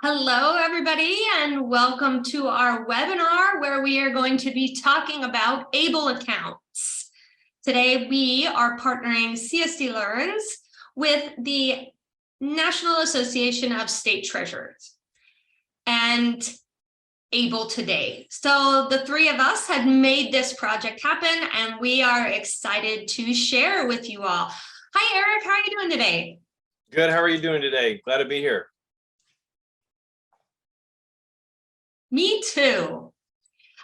Hello, everybody, and welcome to our webinar where we are going to be talking about ABLE accounts. Today, we are partnering CSD Learns with the National Association of State Treasurers and ABLE Today. So the three of us had made this project happen, and we are excited to share with you all. Hi, Eric. How are you doing today? Good. How are you doing today? Glad to be here. Me too.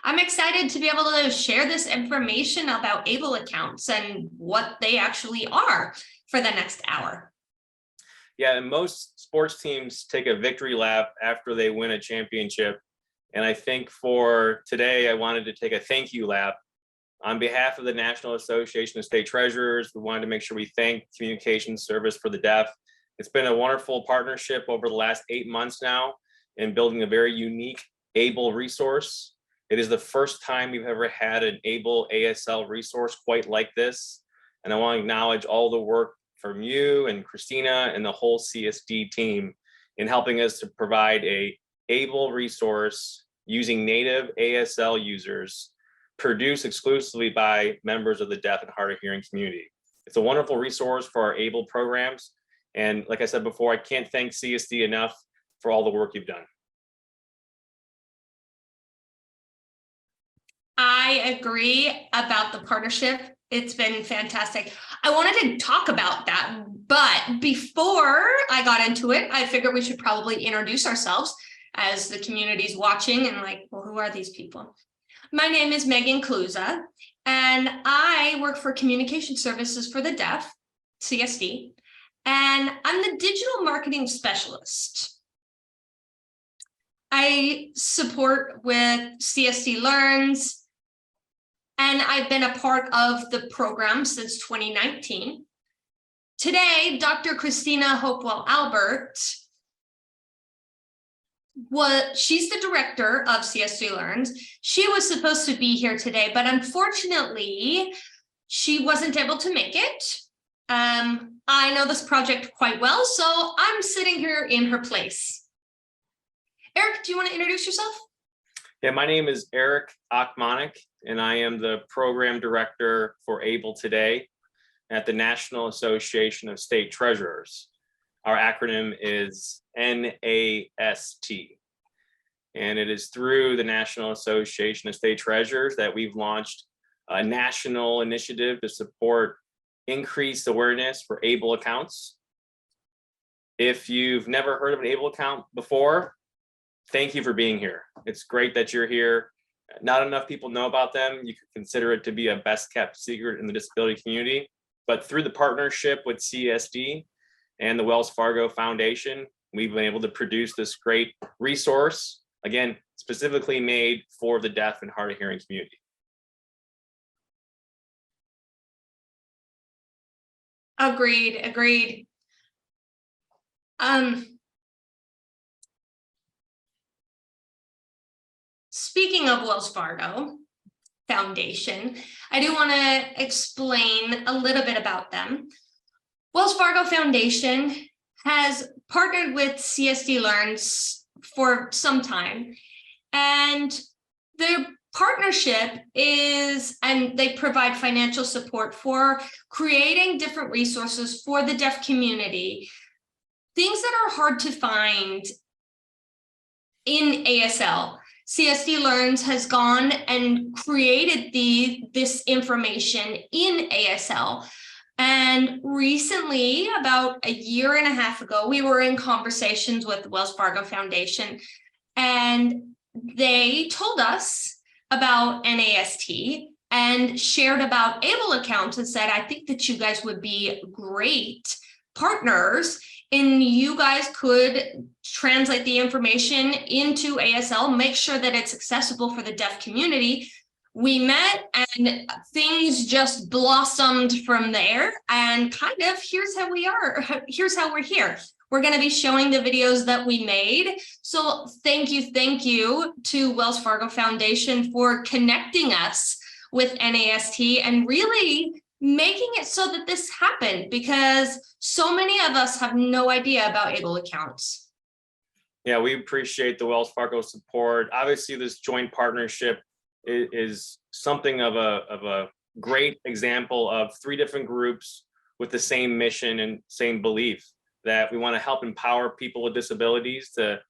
I'm excited to be able to share this information about ABLE accounts and what they actually are for the next hour. Yeah, and most sports teams take a victory lap after they win a championship. And I think for today, I wanted to take a thank you lap. On behalf of the National Association of State Treasurers, we wanted to make sure we thank Communications Service for the Deaf. It's been a wonderful partnership over the last 8 months now in building a very unique ABLE resource. It is the first time we've ever had an ABLE ASL resource quite like this. And I want to acknowledge all the work from you and Christina and the whole CSD team in helping us to provide a ABLE resource using native ASL users produced exclusively by members of the deaf and hard of hearing community. It's a wonderful resource for our ABLE programs. And like I said before, I can't thank CSD enough for all the work you've done. I agree about the partnership. It's been fantastic. I wanted to talk about that, but before I got into it, I figured we should probably introduce ourselves as the community's watching and like, well, who are these people? My name is Megan Klusza, and I work for Communication Services for the Deaf, CSD, and I'm the digital marketing specialist. I support with CSD Learns, and I've been a part of the program since 2019. Today, Dr. Christina Hopewell-Albert, she's the director of CSD Learns. She was supposed to be here today, but unfortunately, she wasn't able to make it. I know this project quite well, so I'm sitting here in her place. Eric, do you want to introduce yourself? Yeah, my name is Eric Ochmanek, and I am the program director for ABLE Today at the National Association of State Treasurers. Our acronym is NAST. And it is through the National Association of State Treasurers that we've launched a national initiative to support increased awareness for ABLE accounts. If you've never heard of an ABLE account before, thank you for being here. It's great that you're here. Not enough people know about them. You could consider it to be a best kept secret in the disability community. But through the partnership with CSD and the Wells Fargo Foundation, we've been able to produce this great resource, again, specifically made for the deaf and hard of hearing community. Agreed. Speaking of Wells Fargo Foundation, I do want to explain a little bit about them. Wells Fargo Foundation has partnered with CSD Learns for some time, and their partnership is, and they provide financial support for creating different resources for the deaf community, things that are hard to find in ASL. CSD Learns has gone and created this information in ASL. And recently, about a year and a half ago, we were in conversations with the Wells Fargo Foundation, and they told us about NAST and shared about ABLE accounts and said, I think that you guys would be great partners, and you guys could translate the information into ASL, make sure that it's accessible for the deaf community. We met and things just blossomed from there, and kind of here's how we are. Here's how we're here. We're going to be showing the videos that we made. So thank you to Wells Fargo Foundation for connecting us with NAST and really making it so that this happened, because so many of us have no idea about ABLE accounts. Yeah, we appreciate the Wells Fargo support. Obviously, this joint partnership is something of a great example of three different groups with the same mission and same belief that we want to help empower people with disabilities to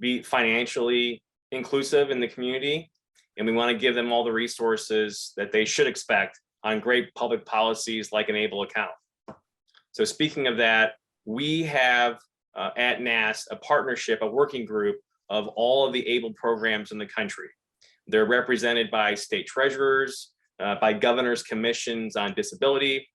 be financially inclusive in the community. And we want to give them all the resources that they should expect on great public policies like an ABLE account. So speaking of that, we have at NAS a partnership, a working group of all of the ABLE programs in the country. They're represented by state treasurers, by governors' commissions on disability.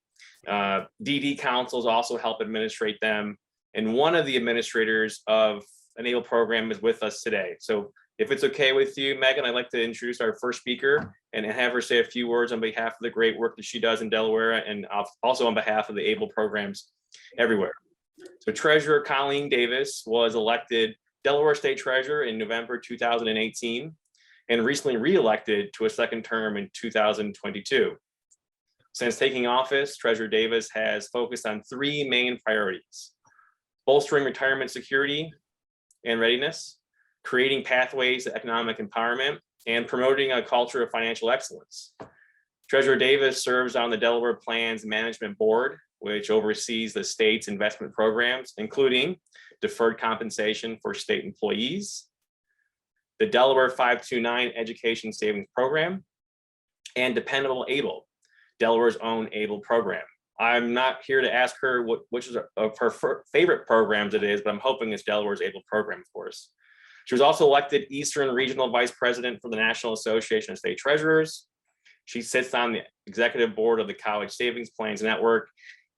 DD councils also help administrate them. And one of the administrators of an ABLE program is with us today. So if it's okay with you, Megan, I'd like to introduce our first speaker and have her say a few words on behalf of the great work that she does in Delaware and also on behalf of the ABLE programs everywhere. So Treasurer Colleen Davis was elected Delaware State Treasurer in November 2018 and recently re-elected to a second term in 2022. Since taking office, Treasurer Davis has focused on three main priorities: bolstering retirement security and readiness, creating pathways to economic empowerment, and promoting a culture of financial excellence. Treasurer Davis serves on the Delaware Plans Management Board, which oversees the state's investment programs, including deferred compensation for state employees, the Delaware 529 Education Savings Program, and Dependable ABLE, Delaware's own ABLE program. I'm not here to ask her which of her favorite programs it is, but I'm hoping it's Delaware's ABLE program, of course. She was also elected Eastern Regional Vice President for the National Association of State Treasurers. She sits on the executive board of the College Savings Plans Network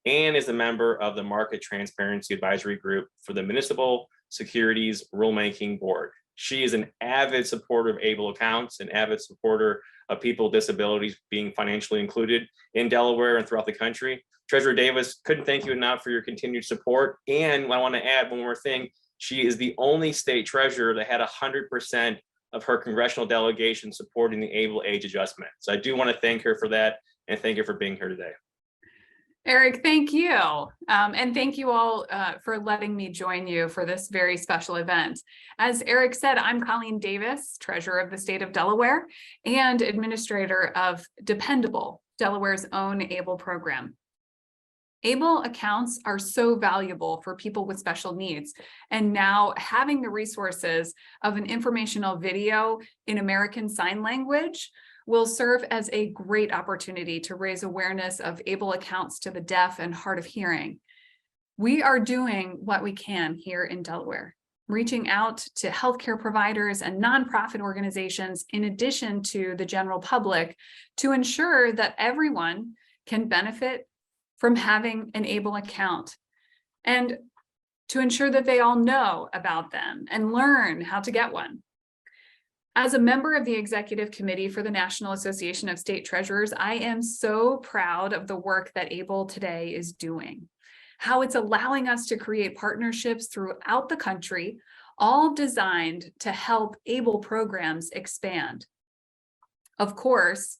and is a member of the Market Transparency Advisory Group for the Municipal Securities Rulemaking Board. She is an avid supporter of ABLE accounts, an avid supporter of people with disabilities being financially included in Delaware and throughout the country. Treasurer Davis, couldn't thank you enough for your continued support. And I want to add one more thing. She is the only state treasurer that had 100% of her congressional delegation supporting the ABLE age adjustment. So I do want to thank her for that and thank you for being here today. Eric, thank you. And thank you all for letting me join you for this very special event. As Eric said, I'm Colleen Davis, Treasurer of the State of Delaware and Administrator of Dependable, Delaware's own ABLE program. ABLE accounts are so valuable for people with special needs, and now having the resources of an informational video in American Sign Language will serve as a great opportunity to raise awareness of ABLE accounts to the deaf and hard of hearing. We are doing what we can here in Delaware, reaching out to healthcare providers and nonprofit organizations, in addition to the general public, to ensure that everyone can benefit from having an ABLE account, and to ensure that they all know about them and learn how to get one. As a member of the Executive Committee for the National Association of State Treasurers, I am so proud of the work that ABLE today is doing, how it's allowing us to create partnerships throughout the country, all designed to help ABLE programs expand. Of course,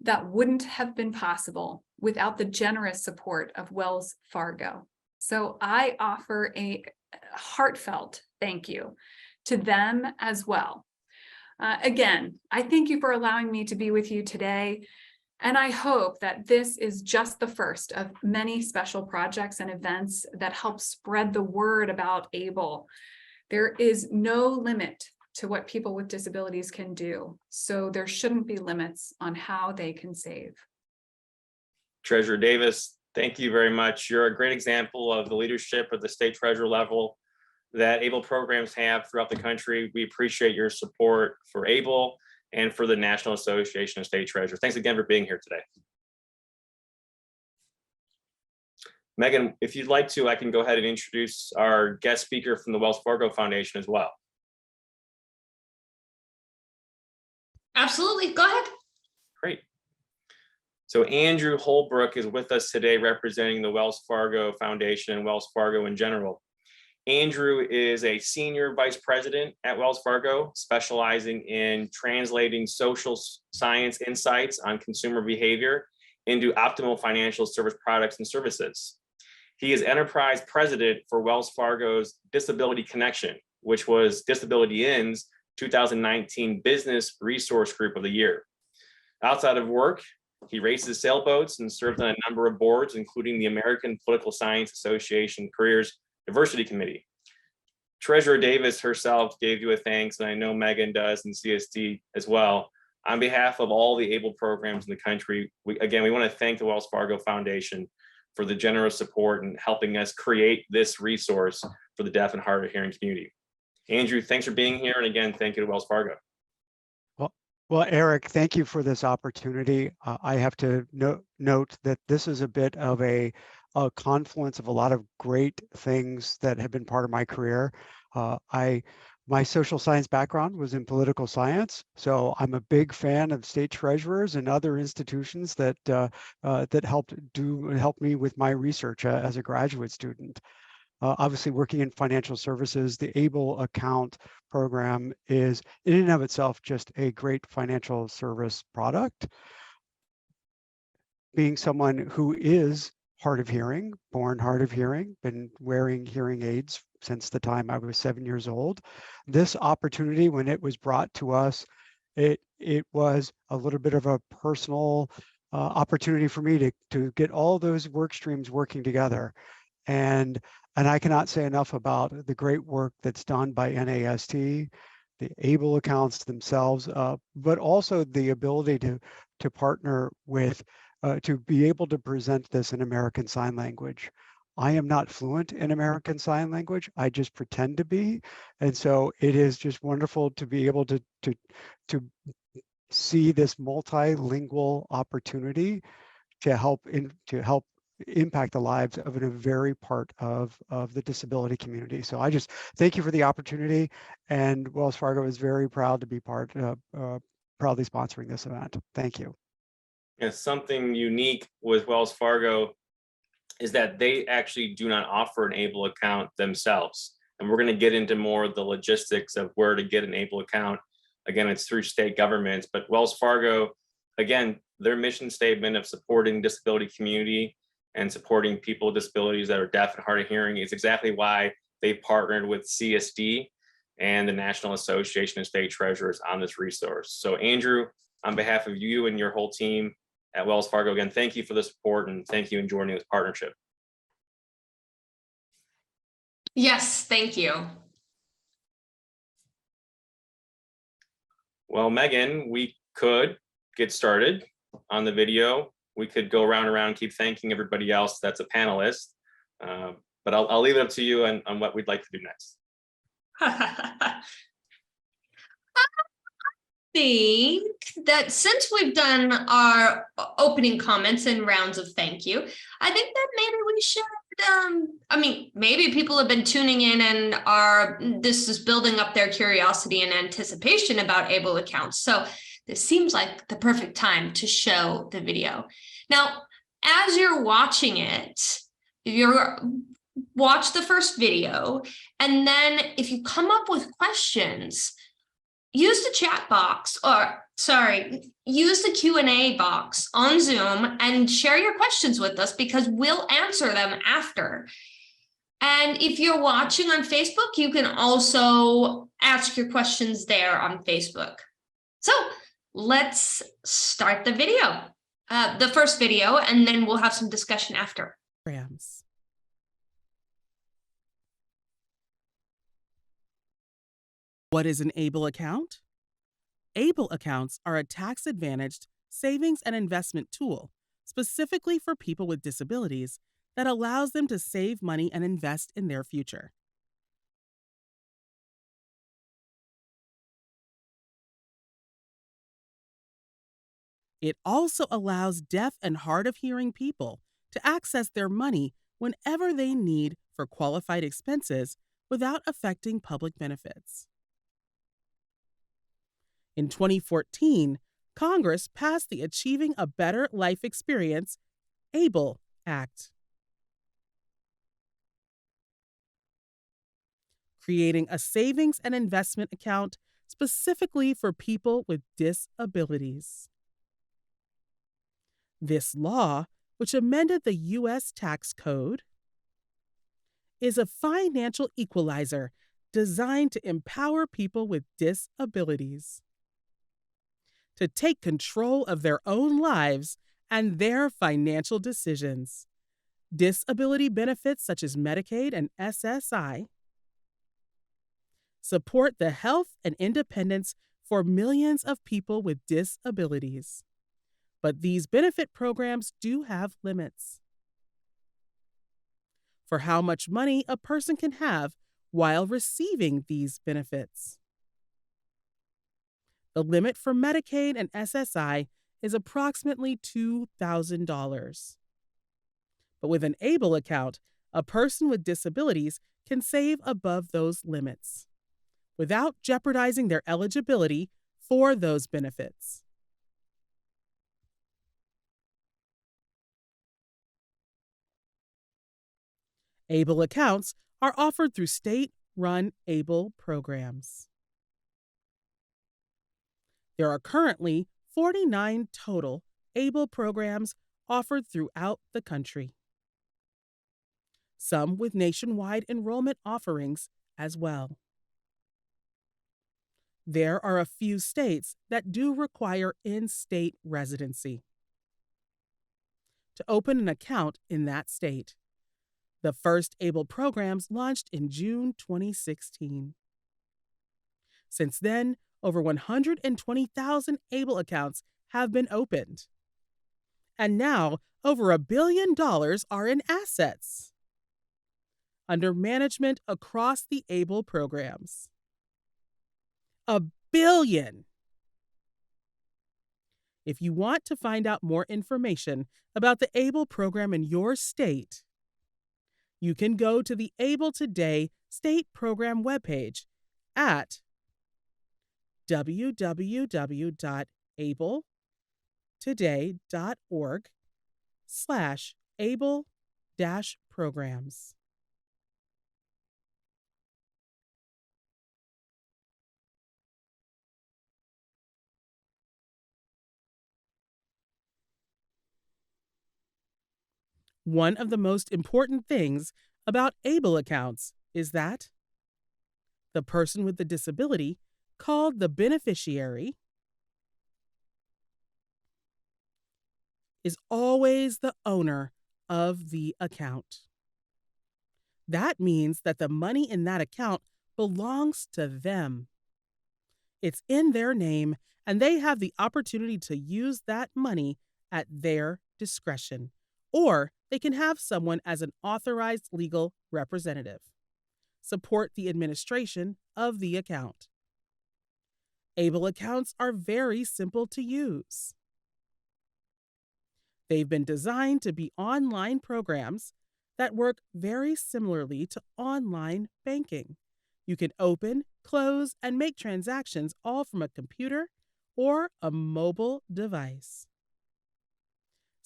that wouldn't have been possible without the generous support of Wells Fargo. So I offer a heartfelt thank you to them as well. Again, I thank you for allowing me to be with you today, and I hope that this is just the first of many special projects and events that help spread the word about ABLE. There is no limit to what people with disabilities can do, so there shouldn't be limits on how they can save. Treasurer Davis, thank you very much. You're a great example of the leadership at the state treasurer level that ABLE programs have throughout the country. We appreciate your support for ABLE and for the National Association of State Treasurers. Thanks again for being here today. Megan, if you'd like to, I can go ahead and introduce our guest speaker from the Wells Fargo Foundation as well. Absolutely, go ahead. Great. So Andrew Holbrook is with us today representing the Wells Fargo Foundation and Wells Fargo in general. Andrew is a senior vice president at Wells Fargo, specializing in translating social science insights on consumer behavior into optimal financial service products and services. He is enterprise president for Wells Fargo's Disability Connection, which was Disability In's 2019 Business Resource Group of the Year. Outside of work, he races sailboats and serves on a number of boards, including the American Political Science Association Careers Diversity Committee. Treasurer Davis herself gave you a thanks, and I know Megan does, and CSD as well. On behalf of all the ABLE programs in the country, we want to thank the Wells Fargo Foundation for the generous support in helping us create this resource for the deaf and hard of hearing community. Andrew, thanks for being here. And again, thank you to Wells Fargo. Well, Eric, thank you for this opportunity. I have to note that this is a bit of a confluence of a lot of great things that have been part of my career. My social science background was in political science, so I'm a big fan of state treasurers and other institutions that helped me with my research as a graduate student. Obviously, working in financial services, the ABLE account program is in and of itself just a great financial service product. Being someone who is hard of hearing, born hard of hearing, been wearing hearing aids since the time I was 7 years old. This opportunity, when it was brought to us, it was a little bit of a personal opportunity for me to get all those work streams working together. And I cannot say enough about the great work that's done by NAST, the ABLE accounts themselves, but also the ability to partner with, to be able to present this in American Sign Language. I am not fluent in American Sign Language. I just pretend to be. And so it is just wonderful to be able to see this multilingual opportunity to help impact the lives of a very part of the disability community. So I just thank you for the opportunity, and Wells Fargo is very proud to be proudly sponsoring this event. Thank you. And something unique with Wells Fargo is that they actually do not offer an ABLE account themselves. And we're going to get into more of the logistics of where to get an ABLE account. Again, it's through state governments, but Wells Fargo, again, their mission statement of supporting disability community and supporting people with disabilities that are deaf and hard of hearing is exactly why they partnered with CSD and the National Association of State Treasurers on this resource. So Andrew, on behalf of you and your whole team at Wells Fargo, again, thank you for the support and thank you in joining this partnership. Yes, thank you. Well, Megan, we could get started on the video. We could go around and keep thanking everybody else that's a panelist, but I'll leave it up to you on what we'd like to do next. I think that since we've done our opening comments and rounds of thank you, I think that maybe we should, maybe people have been tuning in and this is building up their curiosity and anticipation about ABLE accounts. So this seems like the perfect time to show the video. Now, as you're watching it, watch the first video, and then if you come up with questions, use the chat box, use the Q&A box on Zoom and share your questions with us because we'll answer them after. And if you're watching on Facebook, you can also ask your questions there on Facebook. So let's start the video, the first video, and then we'll have some discussion after. What is an ABLE account? ABLE accounts are a tax-advantaged savings and investment tool specifically for people with disabilities that allows them to save money and invest in their future. It also allows deaf and hard of hearing people to access their money whenever they need for qualified expenses without affecting public benefits. In 2014, Congress passed the Achieving a Better Life Experience ABLE Act, creating a savings and investment account specifically for people with disabilities. This law, which amended the U.S. tax code, is a financial equalizer designed to empower people with disabilities to take control of their own lives and their financial decisions. Disability benefits such as Medicaid and SSI support the health and independence for millions of people with disabilities. But these benefit programs do have limits for how much money a person can have while receiving these benefits. The limit for Medicaid and SSI is approximately $2,000. But with an ABLE account, a person with disabilities can save above those limits without jeopardizing their eligibility for those benefits. ABLE accounts are offered through state-run ABLE programs. There are currently 49 total ABLE programs offered throughout the country, some with nationwide enrollment offerings as well. There are a few states that do require in-state residency to open an account in that state. The first ABLE programs launched in June 2016. Since then, over 120,000 ABLE accounts have been opened. And now, over $1 billion are in assets under management across the ABLE programs. $1 billion! If you want to find out more information about the ABLE program in your state, you can go to the ABLE Today state program webpage at www.abletoday.org/ABLE-programs. One of the most important things about ABLE accounts is that the person with the disability, called the beneficiary, is always the owner of the account. That means that the money in that account belongs to them. It's in their name, and they have the opportunity to use that money at their discretion, or they can have someone as an authorized legal representative support the administration of the account. ABLE accounts are very simple to use. They've been designed to be online programs that work very similarly to online banking. You can open, close, and make transactions all from a computer or a mobile device.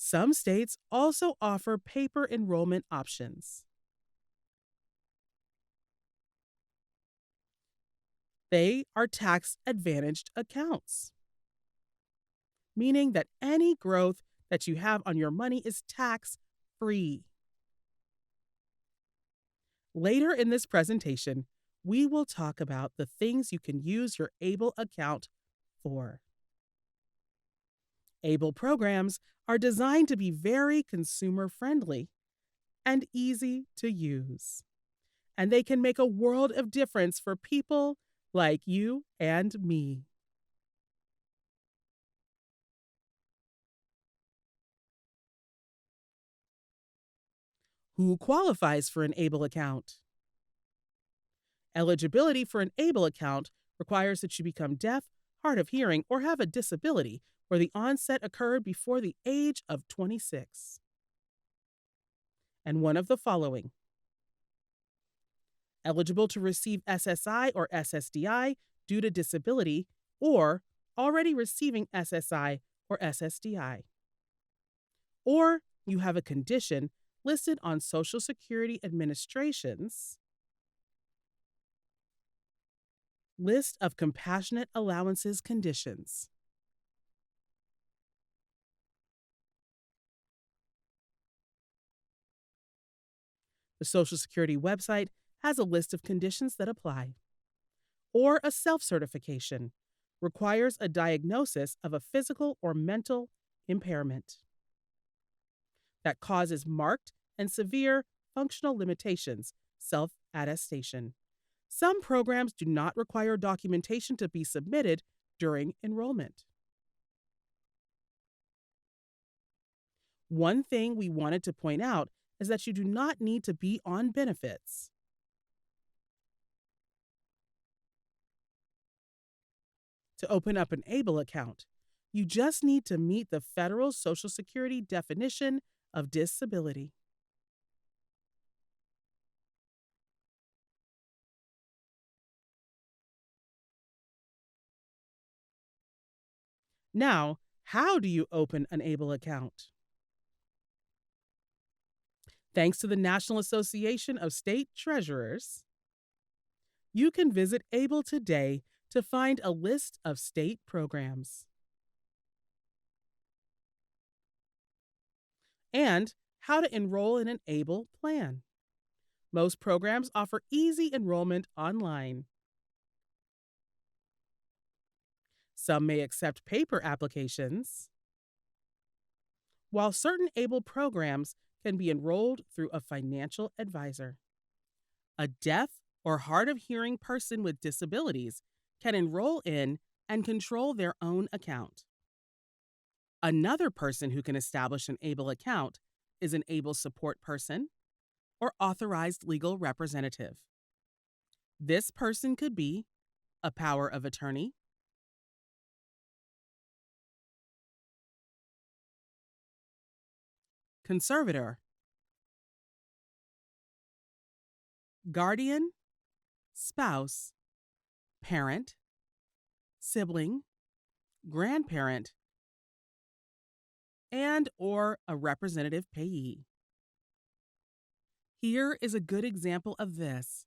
Some states also offer paper enrollment options. They are tax-advantaged accounts, meaning that any growth that you have on your money is tax-free. Later in this presentation, we will talk about the things you can use your ABLE account for. ABLE programs are designed to be very consumer-friendly and easy to use, and they can make a world of difference for people like you and me. Who qualifies for an ABLE account? Eligibility for an ABLE account requires that you become deaf, hard of hearing, or have a disability where the onset occurred before the age of 26. And one of the following: eligible to receive SSI or SSDI due to disability, or already receiving SSI or SSDI. Or you have a condition listed on Social Security Administration's list of compassionate allowances conditions. The Social Security website has a list of conditions that apply. Or a self-certification requires a diagnosis of a physical or mental impairment that causes marked and severe functional limitations, self-attestation. Some programs do not require documentation to be submitted during enrollment. One thing we wanted to point out is that you do not need to be on benefits. To open up an ABLE account, you just need to meet the federal Social Security definition of disability. Now, how do you open an ABLE account? Thanks to the National Association of State Treasurers, you can visit ABLE today to find a list of state programs and how to enroll in an ABLE plan. Most programs offer easy enrollment online. Some may accept paper applications, while certain ABLE programs can be enrolled through a financial advisor. A deaf or hard of hearing person with disabilities can enroll in and control their own account. Another person who can establish an ABLE account is an ABLE support person or authorized legal representative. This person could be a power of attorney, conservator, guardian, spouse, parent, sibling, grandparent, and/or a representative payee. Here is a good example of this.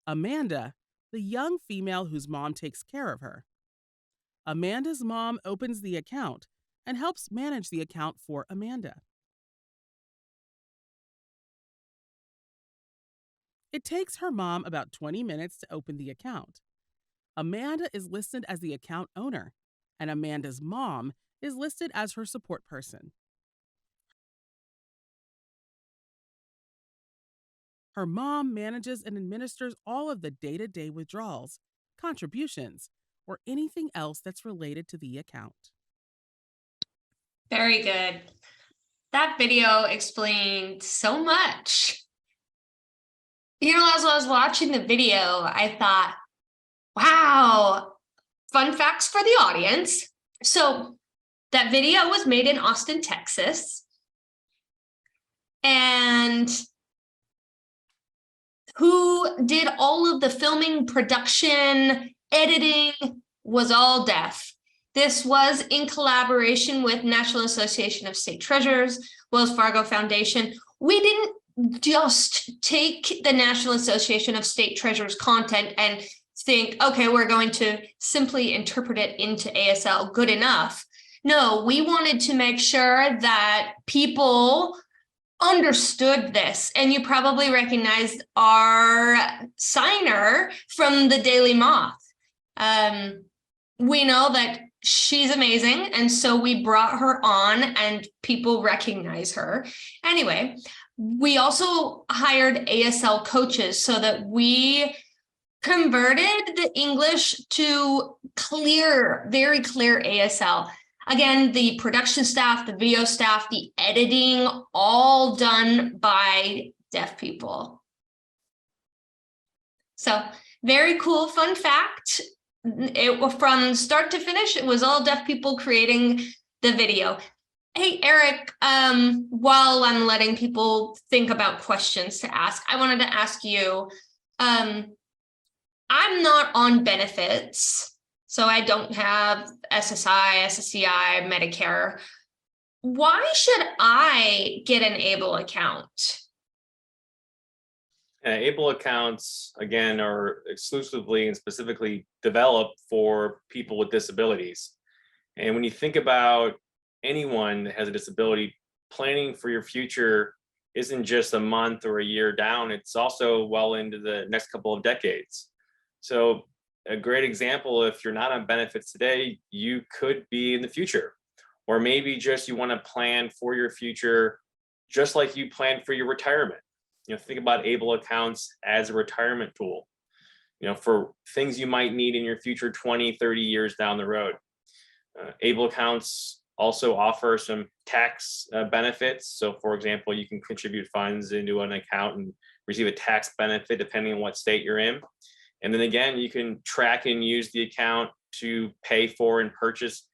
Amanda, the young female whose mom takes care of her. Amanda's mom opens the account and helps manage the account for Amanda. It takes her mom about 20 minutes to open the account. Amanda is listed as the account owner, and Amanda's mom is listed as her support person. Her mom manages and administers all of the day-to-day withdrawals, contributions, or anything else that's related to the account. Very good. That video explained so much. You know, as I was watching the video, I thought, wow, fun facts for the audience. So that video was made in Austin, Texas. And who did all of the filming, production, editing was all deaf. This was in collaboration with National Association of State Treasurers, Wells Fargo Foundation. We didn't just take the National Association of State Treasurers content and think, okay, we're going to simply interpret it into ASL good enough. No, we wanted to make sure that people understood this. And you probably recognized our signer from the Daily Moth. We know that she's amazing. And so we brought her on and people recognize her. Anyway, we also hired ASL coaches so that we converted the English to clear, very clear ASL. Again, the production staff, the video staff, the editing, all done by deaf people. So very cool, fun fact. From start to finish, it was all deaf people creating the video. Hey, Eric, while I'm letting people think about questions to ask, I wanted to ask you, I'm not on benefits. So I don't have SSI, SSCI, Medicare. Why should I get an ABLE account? ABLE accounts, again, are exclusively and specifically developed for people with disabilities. And when you think about anyone that has a disability, planning for your future isn't just a month or a year down, it's also well into the next couple of decades. So a great example, if you're not on benefits today, you could be in the future. Or maybe just you want to plan for your future, just like you plan for your retirement. Think about ABLE accounts as a retirement tool, for things you might need in your future 20, 30 years down the road. ABLE accounts also offer some tax benefits. So for example, you can contribute funds into an account and receive a tax benefit depending on what state you're in. And then again, you can track and use the account to pay for and purchase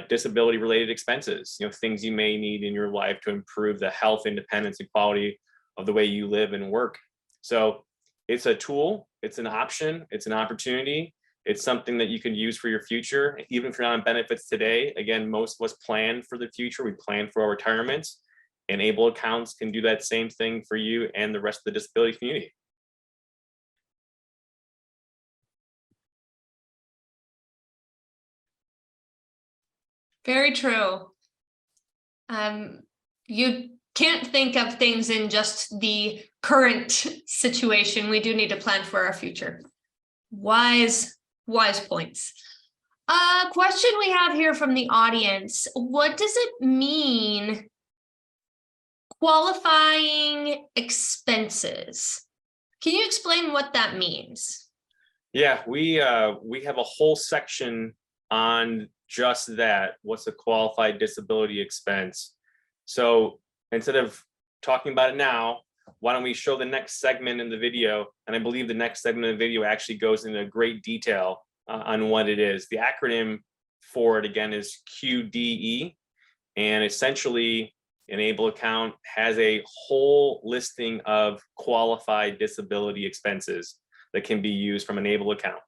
disability related expenses, things you may need in your life to improve the health, independence, and quality of the way you live and work. So it's a tool, it's an option, it's an opportunity. It's something that you can use for your future. Even if you're not on benefits today, again, most of us plan for the future. We plan for our retirements, and ABLE accounts can do that same thing for you and the rest of the disability community. Very true. You can't think of things in just the current situation. We do need to plan for our future. Wise points. Question we have here from the audience. What does it mean, qualifying expenses? Can you explain what that means? Yeah, we have a whole section on just that. What's a qualified disability expense? So instead of talking about it now, why don't we show the next segment in the video? And I believe the next segment of the video actually goes into great detail on what it is. The acronym for it, again, is QDE. And essentially, an ABLE account has a whole listing of qualified disability expenses that can be used from an ABLE account.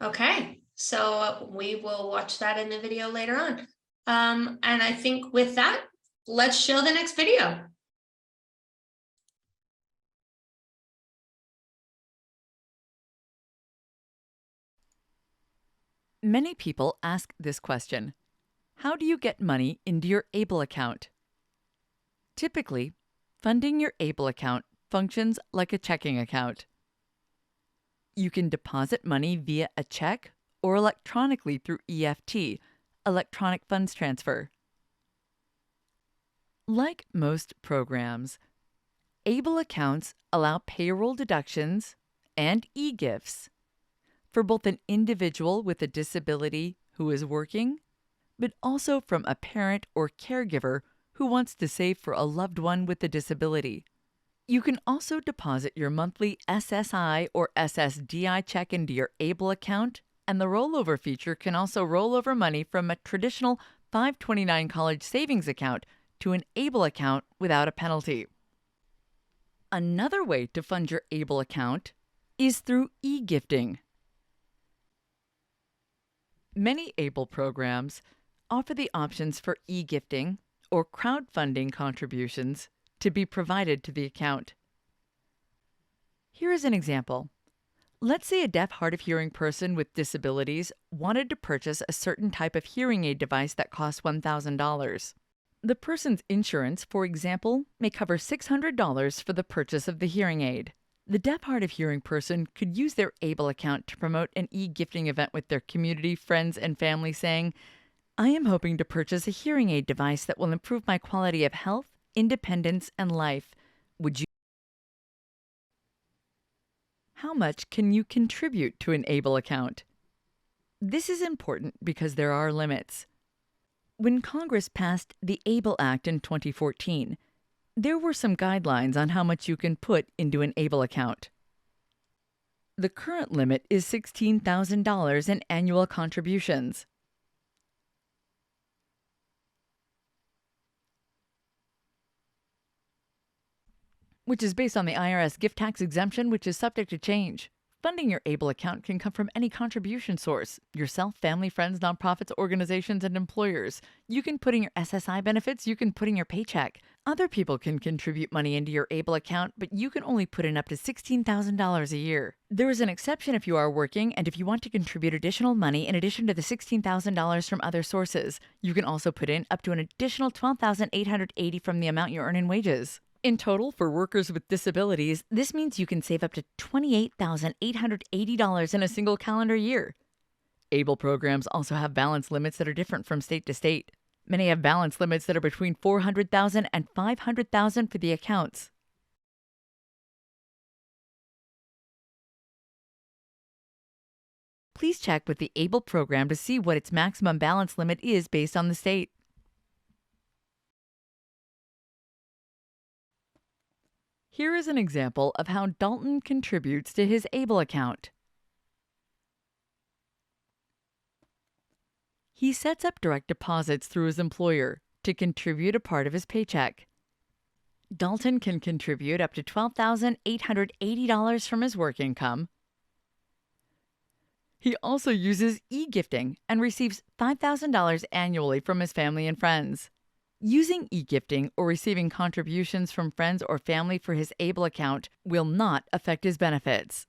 Okay, so we will watch that in the video later on. And I think with that, let's show the next video. Many people ask this question: how do you get money into your ABLE account? Typically, funding your ABLE account functions like a checking account. You can deposit money via a check or electronically through EFT, electronic funds transfer. Like most programs, ABLE accounts allow payroll deductions and e-gifts for both an individual with a disability who is working, but also from a parent or caregiver who wants to save for a loved one with a disability. You can also deposit your monthly SSI or SSDI check into your ABLE account, and the rollover feature can also roll over money from a traditional 529 college savings account to an ABLE account without a penalty. Another way to fund your ABLE account is through e-gifting. Many ABLE programs offer the options for e-gifting or crowdfunding contributions to be provided to the account. Here is an example. Let's say a deaf, hard of hearing person with disabilities wanted to purchase a certain type of hearing aid device that costs $1,000. The person's insurance, for example, may cover $600 for the purchase of the hearing aid. The deaf, hard of hearing person could use their ABLE account to promote an e-gifting event with their community, friends, and family, saying, "I am hoping to purchase a hearing aid device that will improve my quality of health, independence, and life. Would you?" How much can you contribute to an ABLE account? This is important because there are limits. When Congress passed the ABLE Act in 2014, there were some guidelines on how much you can put into an ABLE account. The current limit is $16,000 in annual contributions. Which is based on the IRS gift tax exemption, which is subject to change. Funding your ABLE account can come from any contribution source: yourself, family, friends, nonprofits, organizations, and employers. You can put in your SSI benefits, you can put in your paycheck. Other people can contribute money into your ABLE account, but you can only put in up to $16,000 a year. There is an exception if you are working and if you want to contribute additional money in addition to the $16,000 from other sources. You can also put in up to an additional $12,880 from the amount you earn in wages. In total, for workers with disabilities, this means you can save up to $28,880 in a single calendar year. ABLE programs also have balance limits that are different from state to state. Many have balance limits that are between $400,000 and $500,000 for the accounts. Please check with the ABLE program to see what its maximum balance limit is based on the state. Here is an example of how Dalton contributes to his ABLE account. He sets up direct deposits through his employer to contribute a part of his paycheck. Dalton can contribute up to $12,880 from his work income. He also uses e-gifting and receives $5,000 annually from his family and friends. Using e-gifting or receiving contributions from friends or family for his ABLE account will not affect his benefits.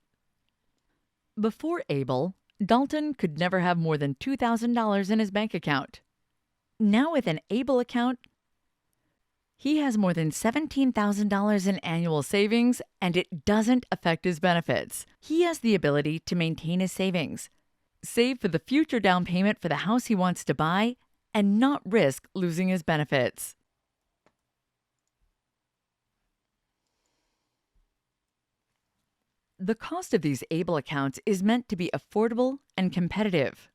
Before ABLE, Dalton could never have more than $2,000 in his bank account. Now with an ABLE account, he has more than $17,000 in annual savings, and it doesn't affect his benefits. He has the ability to maintain his savings, save for the future down payment for the house he wants to buy, and not risk losing his benefits. The cost of these ABLE accounts is meant to be affordable and competitive.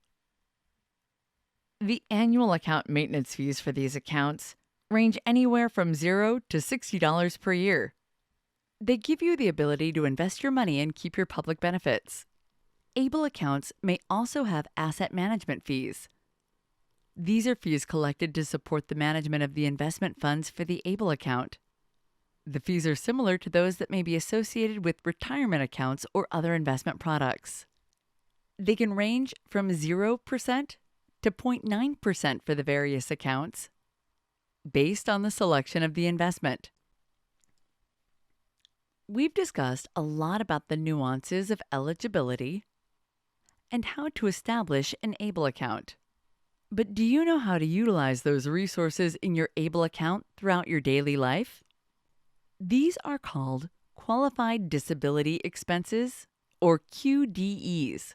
The annual account maintenance fees for these accounts range anywhere from $0 to $60 per year. They give you the ability to invest your money and keep your public benefits. ABLE accounts may also have asset management fees. These are fees collected to support the management of the investment funds for the ABLE account. The fees are similar to those that may be associated with retirement accounts or other investment products. They can range from 0% to 0.9% for the various accounts, based on the selection of the investment. We've discussed a lot about the nuances of eligibility and how to establish an ABLE account. But do you know how to utilize those resources in your ABLE account throughout your daily life? These are called Qualified Disability Expenses, or QDEs.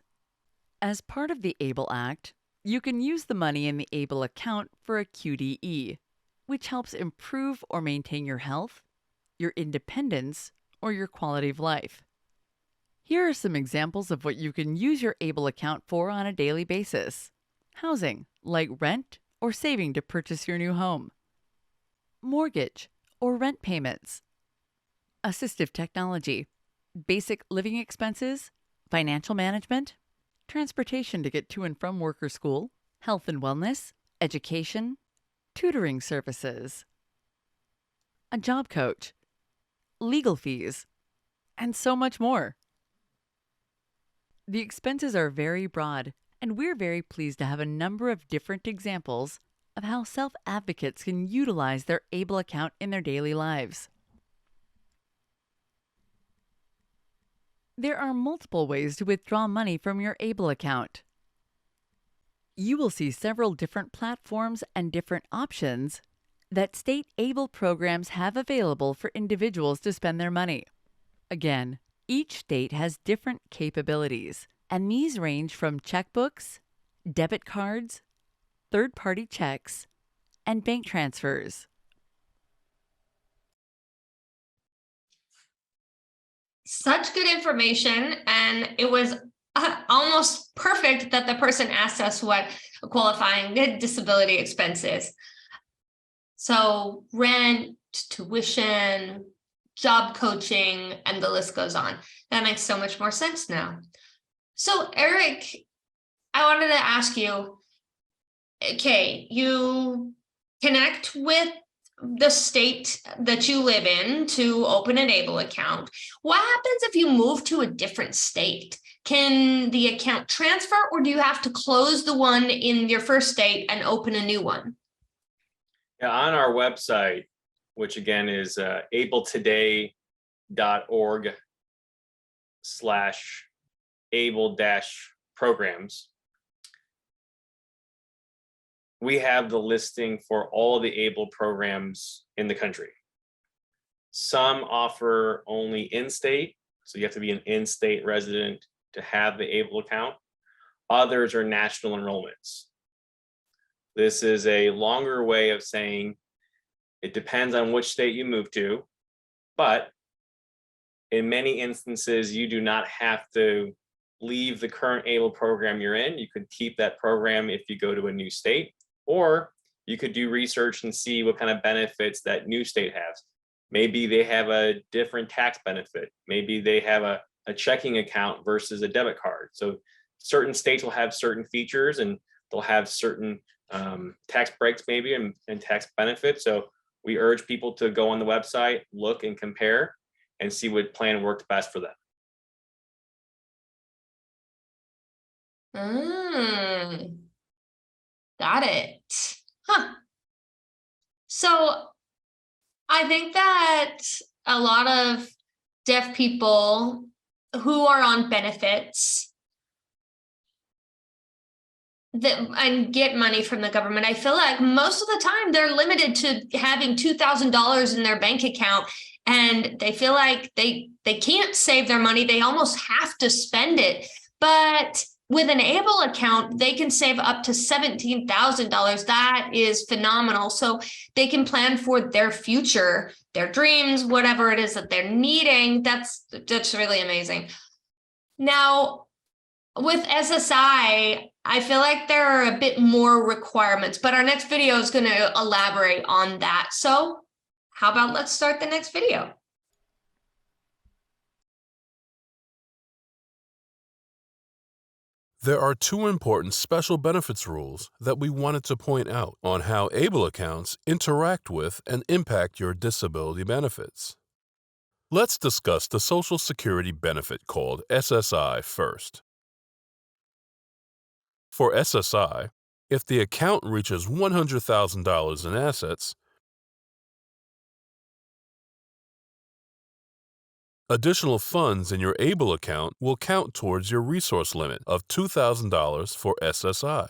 As part of the ABLE Act, you can use the money in the ABLE account for a QDE, which helps improve or maintain your health, your independence, or your quality of life. Here are some examples of what you can use your ABLE account for on a daily basis. Housing, like rent or saving to purchase your new home. Mortgage or rent payments. Assistive technology, basic living expenses, financial management, transportation to get to and from work or school, health and wellness, education, tutoring services, a job coach, legal fees, and so much more. The expenses are very broad, and we're very pleased to have a number of different examples of how self-advocates can utilize their ABLE account in their daily lives. There are multiple ways to withdraw money from your ABLE account. You will see several different platforms and different options that state ABLE programs have available for individuals to spend their money. Again, each state has different capabilities, and these range from checkbooks, debit cards, third-party checks, and bank transfers. Such good information, and it was almost perfect that the person asked us what a qualifying disability expense is. So rent, tuition, job coaching, and the list goes on. That makes so much more sense now. So Eric, I wanted to ask you, okay, you connect with the state that you live in to open an ABLE account. What happens if you move to a different state? Can the account transfer, or do you have to close the one in your first state and open a new one? Yeah, on our website, which again is abletoday.org/able-programs. We have the listing for all the ABLE programs in the country. Some offer only in-state, so you have to be an in-state resident to have the ABLE account. Others are national enrollments. This is a longer way of saying it depends on which state you move to, but in many instances, you do not have to leave the current ABLE program you're in. You could keep that program if you go to a new state, or you could do research and see what kind of benefits that new state has. Maybe they have a different tax benefit. Maybe they have a checking account versus a debit card. So certain states will have certain features, and they'll have certain tax breaks maybe and tax benefits. So we urge people to go on the website, look and compare, and see what plan works best for them. Got it. Huh. So I think that a lot of deaf people who are on benefits and get money from the government, I feel like most of the time they're limited to having $2,000 in their bank account, and they feel like they can't save their money. They almost have to spend it. But with an ABLE account, they can save up to $17,000. That is phenomenal. So they can plan for their future, their dreams, whatever it is that they're needing. That's really amazing. Now, with SSI, I feel like there are a bit more requirements, but our next video is going to elaborate on that. So how about let's start the next video? There are two important special benefits rules that we wanted to point out on how ABLE accounts interact with and impact your disability benefits. Let's discuss the Social Security benefit called SSI first. For SSI, if the account reaches $100,000 in assets, additional funds in your ABLE account will count towards your resource limit of $2,000 for SSI.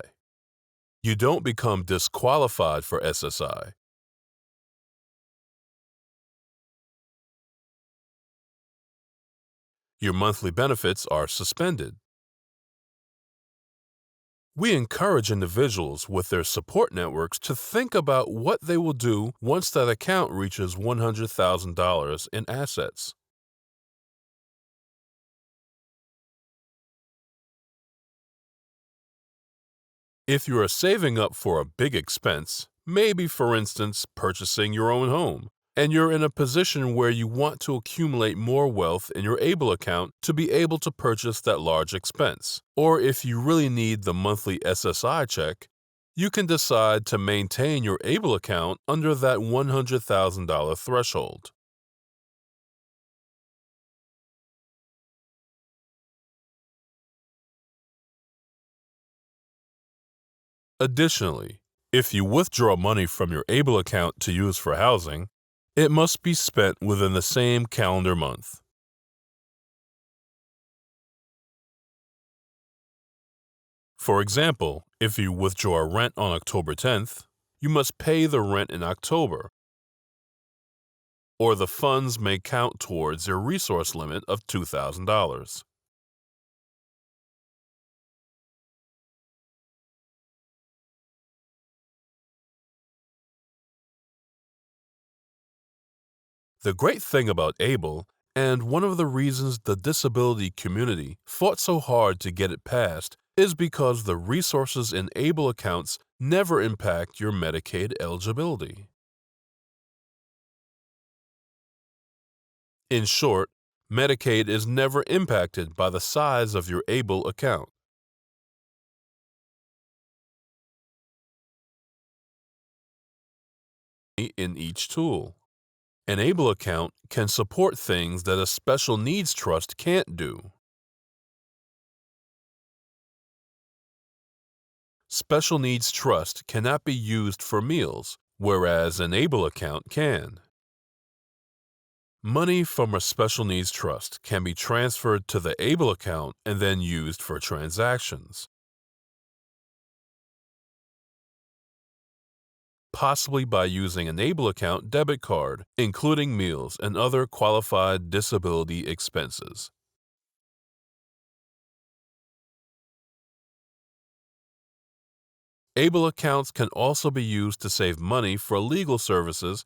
You don't become disqualified for SSI. Your monthly benefits are suspended. We encourage individuals with their support networks to think about what they will do once that account reaches $100,000 in assets. If you are saving up for a big expense, maybe for instance purchasing your own home, and you're in a position where you want to accumulate more wealth in your ABLE account to be able to purchase that large expense, or if you really need the monthly SSI check, you can decide to maintain your ABLE account under that $100,000 threshold. Additionally, if you withdraw money from your ABLE account to use for housing, it must be spent within the same calendar month. For example, if you withdraw rent on October 10th, you must pay the rent in October, or the funds may count towards your resource limit of $2,000. The great thing about ABLE, and one of the reasons the disability community fought so hard to get it passed, is because the resources in ABLE accounts never impact your Medicaid eligibility. In short, Medicaid is never impacted by the size of your ABLE account. In each tool. An ABLE account can support things that a special needs trust can't do. Special needs trust cannot be used for meals, whereas an ABLE account can. Money from a special needs trust can be transferred to the ABLE account and then used for transactions, possibly by using an ABLE account debit card, including meals and other qualified disability expenses. ABLE accounts can also be used to save money for legal services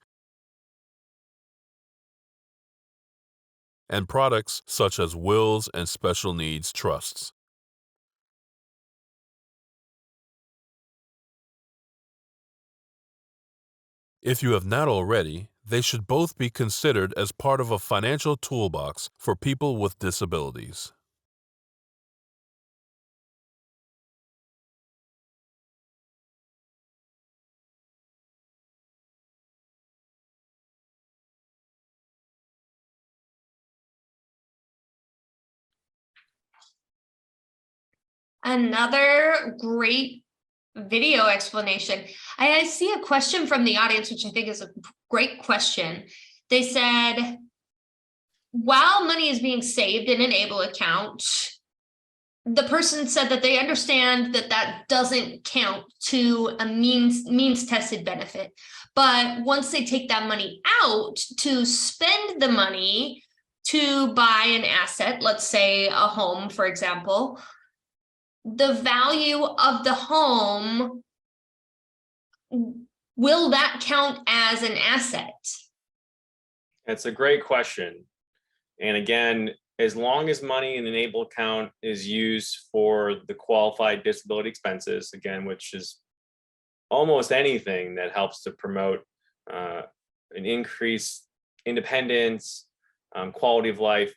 and products such as wills and special needs trusts. If you have not already, they should both be considered as part of a financial toolbox for people with disabilities. Another great video explanation. I see a question from the audience, which I think is a great question. They said, while money is being saved in an ABLE account, the person said that they understand that that doesn't count to a means tested benefit. But once they take that money out to spend the money to buy an asset, let's say a home, for example, the value of the home, will that count as an asset? That's a great question. And again, as long as money in an ABLE account is used for the qualified disability expenses, again, which is almost anything that helps to promote an increased independence, quality of life,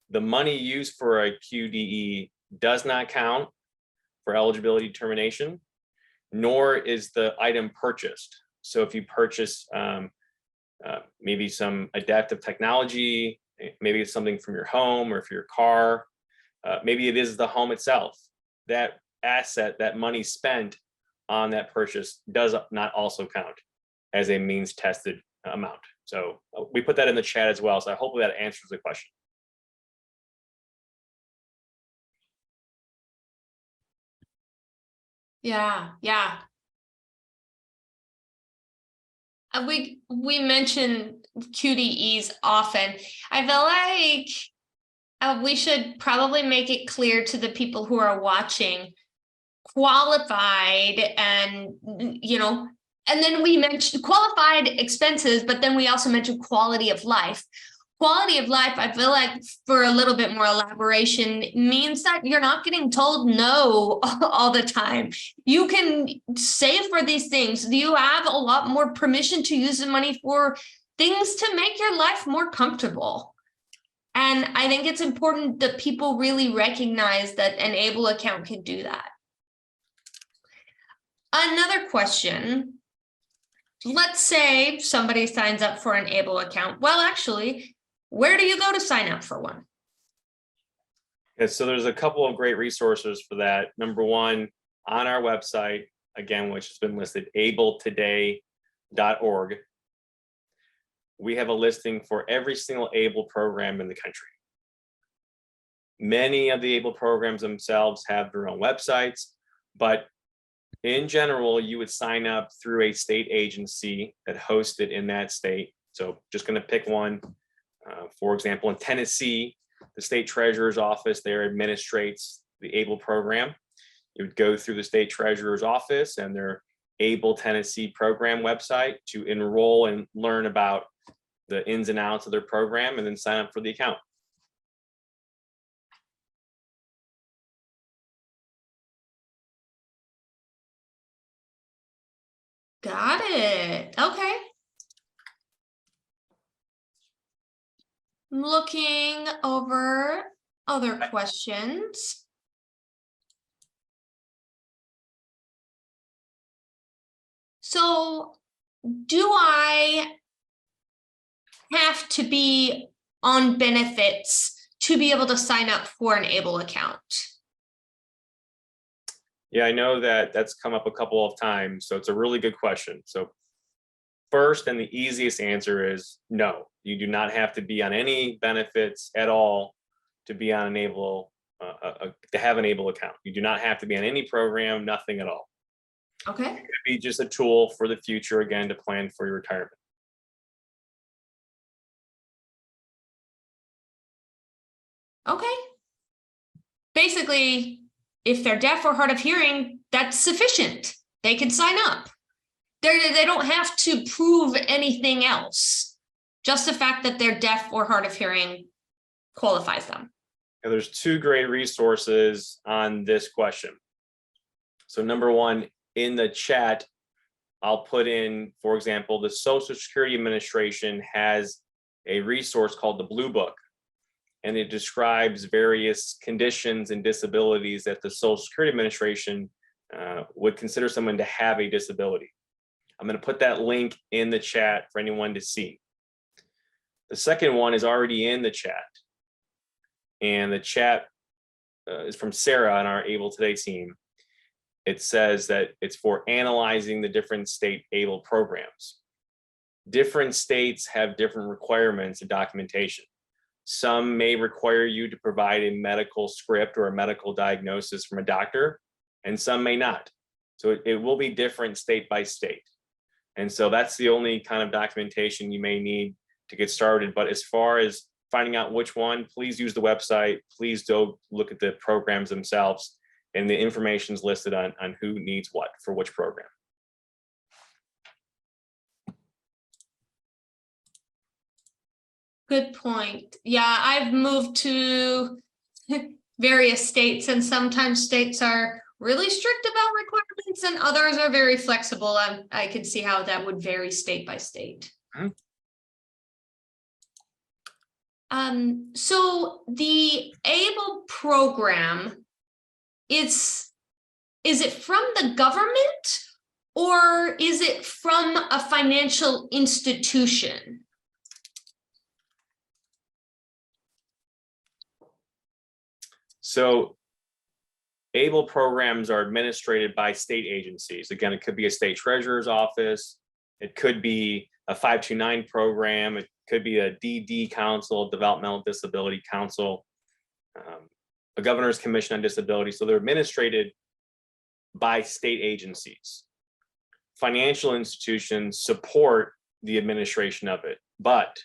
the money used for a QDE does not count for eligibility determination, nor is the item purchased. So if you purchase maybe some adaptive technology, maybe it's something from your home or for your car, maybe it is the home itself, that asset, that money spent on that purchase does not also count as a means tested amount. So we put that in the chat as well. So hopefully that answers the question. Yeah. We mention QDEs often. I feel like we should probably make it clear to the people who are watching, qualified, and and then we mentioned qualified expenses, but then we also mentioned quality of life. Quality of life, I feel like, for a little bit more elaboration, means that you're not getting told no all the time. You can save for these things. You have a lot more permission to use the money for things to make your life more comfortable. And I think it's important that people really recognize that an ABLE account can do that. Another question. Let's say somebody signs up for an ABLE account. Well, actually, where do you go to sign up for one? Yeah, so there's a couple of great resources for that. Number one, on our website, again, which has been listed, abletoday.org, we have a listing for every single ABLE program in the country. Many of the ABLE programs themselves have their own websites, but in general, you would sign up through a state agency that hosts it in that state. So just going to pick one. For example, in Tennessee, the state treasurer's office there administrates the ABLE program. You would go through the state treasurer's office and their ABLE Tennessee program website to enroll and learn about the ins and outs of their program, and then sign up for the account. Got it. Okay. I'm looking over other questions. So, do I have to be on benefits to be able to sign up for an ABLE account? Yeah, I know that that's come up a couple of times, so it's a really good question. So first and the easiest answer is no. You do not have to be on any benefits at all to be on an able, to have an able account. You do not have to be on any program, nothing at all. Okay. It could be just a tool for the future, again, to plan for your retirement. Okay. Basically, if they're deaf or hard of hearing, that's sufficient. They can sign up. They don't have to prove anything else. Just the fact that they're deaf or hard of hearing qualifies them. And there's two great resources on this question. So number one, in the chat, I'll put in, for example, the Social Security Administration has a resource called the Blue Book, and it describes various conditions and disabilities that the Social Security Administration would consider someone to have a disability. I'm going to put that link in the chat for anyone to see. The second one is already in the chat, and the chat is from Sarah on our Able Today team. It says that it's for analyzing the different state ABLE programs. Different states have different requirements and documentation. Some may require you to provide a medical script or a medical diagnosis from a doctor, and some may not. So it will be different state by state. And so that's the only kind of documentation you may need to get started. But as far as finding out which one, please use the website. Please do look at the programs themselves, and the information is listed on who needs what for which program. Good point. Yeah, I've moved to various states, and sometimes states are really strict about requirements and others are very flexible. I could see how that would vary state by state. So the ABLE program, is it from the government or is it from a financial institution? So ABLE programs are administered by state agencies. Again, it could be a state treasurer's office. It could be a 529 program. It could be a DD council, Developmental Disability Council, a governor's commission on disability. So they're administered by state agencies. Financial institutions support the administration of it, but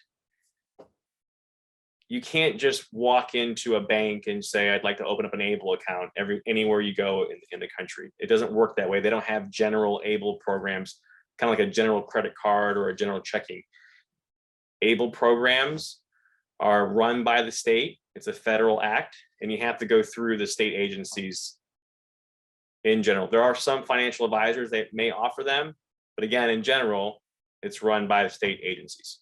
you can't just walk into a bank and say, I'd like to open up an ABLE account anywhere you go in the country. It doesn't work that way. They don't have general ABLE programs, kind of like a general credit card or a general checking. ABLE programs are run by the state. It's a federal act, and you have to go through the state agencies in general. There are some financial advisors that may offer them, but again, in general, it's run by the state agencies.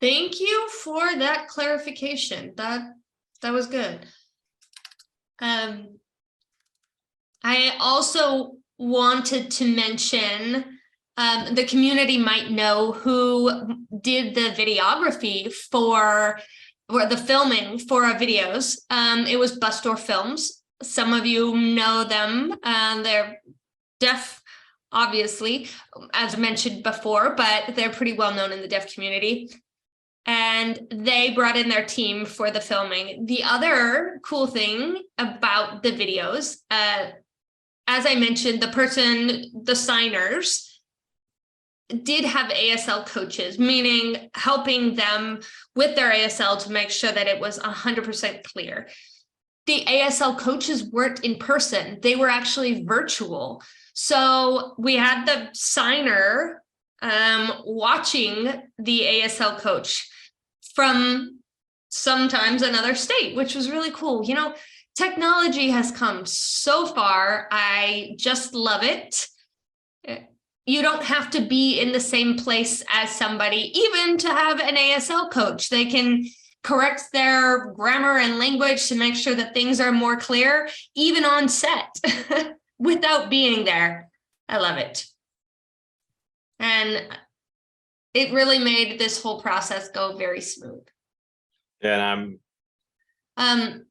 Thank you for that clarification. That was good. I also wanted to mention the community might know who did the videography or the filming for our videos. It was Bustor Films. Some of you know them. They're deaf, obviously, as mentioned before, but they're pretty well known in the deaf community. And they brought in their team for the filming. The other cool thing about the videos, as I mentioned, the signers did have ASL coaches, meaning helping them with their ASL to make sure that it was 100% clear. The ASL coaches weren't in person. They were actually virtual. So we had the signer watching the ASL coach from sometimes another state, which was really cool. You know, technology has come so far. I just love it. You don't have to be in the same place as somebody, even to have an ASL coach. They can correct their grammar and language to make sure that things are more clear, even on set, without being there. I love it. And it really made this whole process go very smooth. And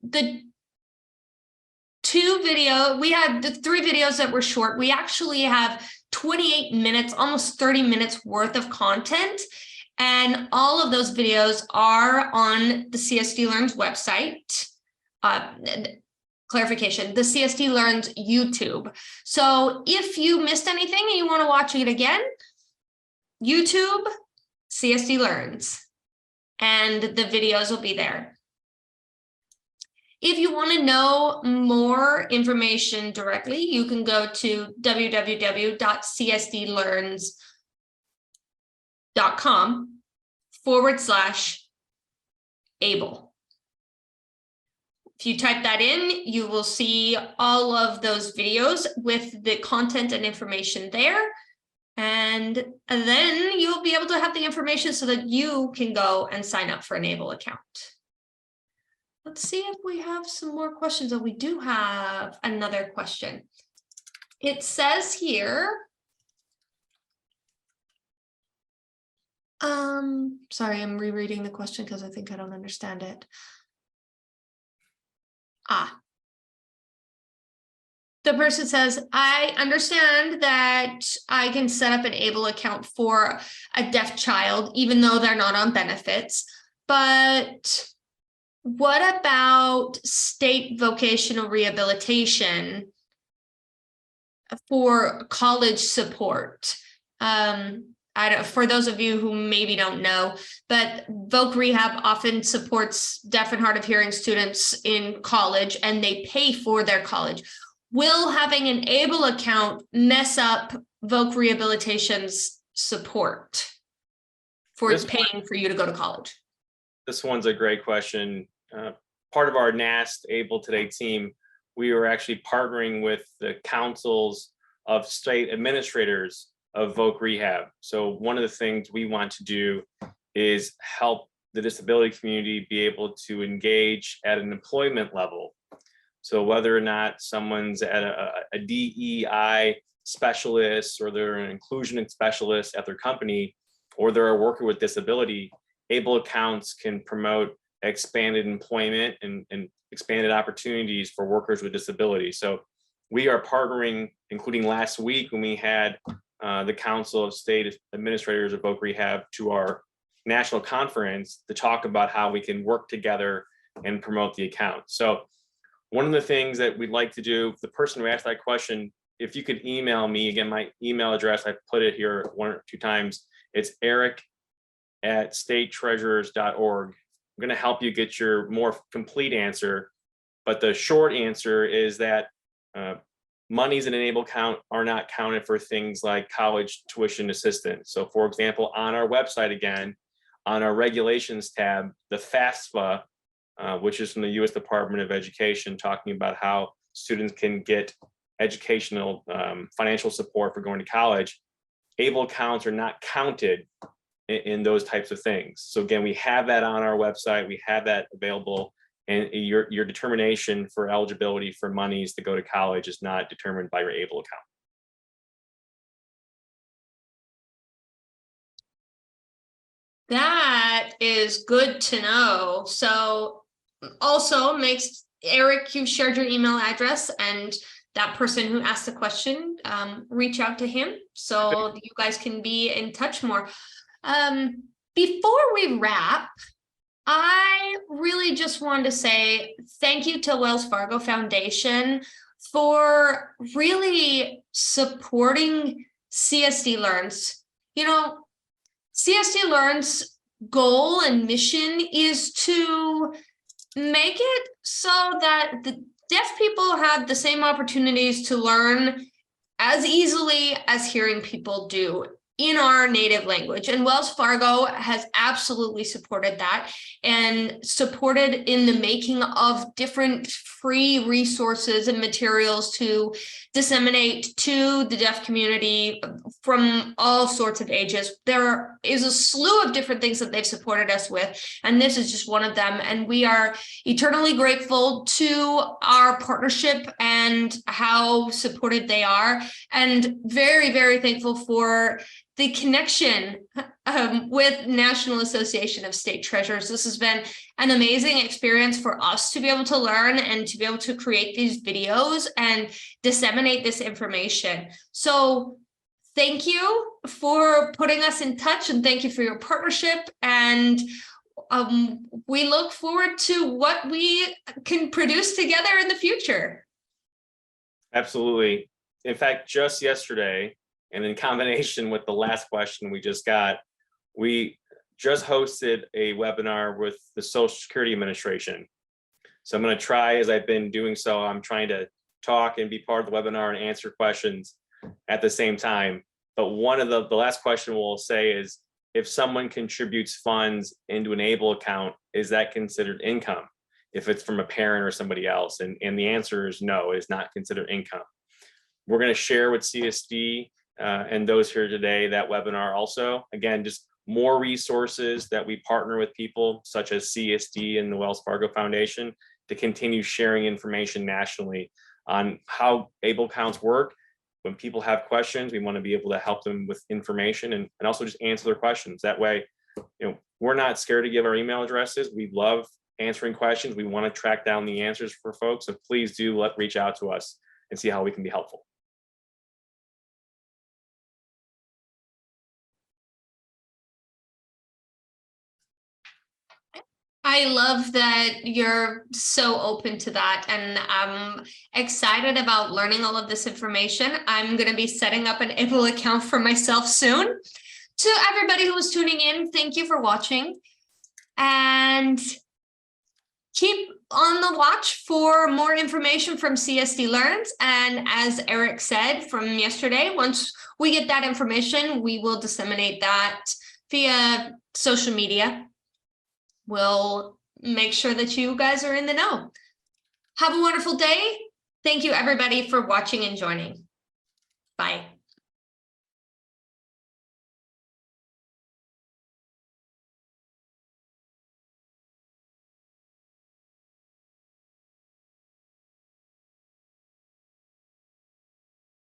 The we had the 3 videos that were short. We actually have 28 minutes, almost 30 minutes worth of content. And all of those videos are on the CSD Learns website. Clarification, the CSD Learns YouTube. So if you missed anything and you want to watch it again, YouTube, CSD Learns, and the videos will be there. If you want to know more information directly, you can go to www.csdlearns.com/able. If you type that in, you will see all of those videos with the content and information there. And then you'll be able to have the information so that you can go and sign up for an ABLE account. Let's see if we have some more questions. Oh, we do have another question. It says here, sorry, I'm rereading the question because I think I don't understand it. The person says, I understand that I can set up an ABLE account for a deaf child, even though they're not on benefits, but what about state vocational rehabilitation for college support? For those of you who maybe don't know, but Voc Rehab often supports deaf and hard of hearing students in college, and they pay for their college. Will having an ABLE account mess up Voc Rehabilitation's support for paying for you to go to college? This one's a great question. Part of our NAST ABLE Today team, we were actually partnering with the councils of state administrators of Voc Rehab. So one of the things we want to do is help the disability community be able to engage at an employment level. So whether or not someone's at a DEI specialist, or they're an inclusion specialist at their company, or they're a worker with disability, ABLE accounts can promote expanded employment and expanded opportunities for workers with disabilities. So we are partnering, including last week when we had the Council of State Administrators of Voc Rehab to our national conference to talk about how we can work together and promote the account. So one of the things that we'd like to do, the person who asked that question, if you could email me, again, my email address, I put it here 1 or 2 times. It's eric@statetreasurers.org. I'm going to help you get your more complete answer. But the short answer is that monies in an ABLE account are not counted for things like college tuition assistance. So for example, on our website, again, on our regulations tab, the FAFSA, which is from the U.S. Department of Education, talking about how students can get educational financial support for going to college, ABLE accounts are not counted in those types of things. So again, we have that on our website, we have that available, and your determination for eligibility for monies to go to college is not determined by your ABLE account. That is good to know. So also makes Eric, you've shared your email address, and that person who asked the question, reach out to him so you guys can be in touch more. Before we wrap, I really just wanted to say thank you to Wells Fargo Foundation for really supporting CSD Learns. You know, CSD Learns' goal and mission is to make it so that the deaf people have the same opportunities to learn as easily as hearing people do in our native language. And Wells Fargo has absolutely supported that and supported in the making of different free resources and materials to disseminate to the deaf community from all sorts of ages. There is a slew of different things that they've supported us with, and this is just one of them. And we are eternally grateful to our partnership and how supported they are, and very, very thankful for the connection with National Association of State Treasurers. This has been an amazing experience for us to be able to learn and to be able to create these videos and disseminate this information. So thank you for putting us in touch, and thank you for your partnership. And we look forward to what we can produce together in the future. Absolutely. In fact, just yesterday, and in combination with the last question we just got, we just hosted a webinar with the Social Security Administration. So I'm going to try, as I've been doing so, I'm trying to talk and be part of the webinar and answer questions at the same time. But one of the last question we'll say is, if someone contributes funds into an ABLE account, is that considered income? If it's from a parent or somebody else? And the answer is no, it is not considered income. We're going to share with CSD and those here today that webinar also. Again, just more resources that we partner with people such as CSD and the Wells Fargo Foundation to continue sharing information nationally on how ABLE accounts work. When people have questions, we want to be able to help them with information and also just answer their questions. That way, we're not scared to give our email addresses. We love answering questions. We want to track down the answers for folks. So please do reach out to us and see how we can be helpful. I love that you're so open to that, and I'm excited about learning all of this information. I'm going to be setting up an ABLE account for myself soon. To everybody who was tuning in, thank you for watching, and keep on the watch for more information from CSD Learns. And as Eric said from yesterday, once we get that information, we will disseminate that via social media. We'll make sure that you guys are in the know. Have a wonderful day. Thank you, everybody, for watching and joining. Bye.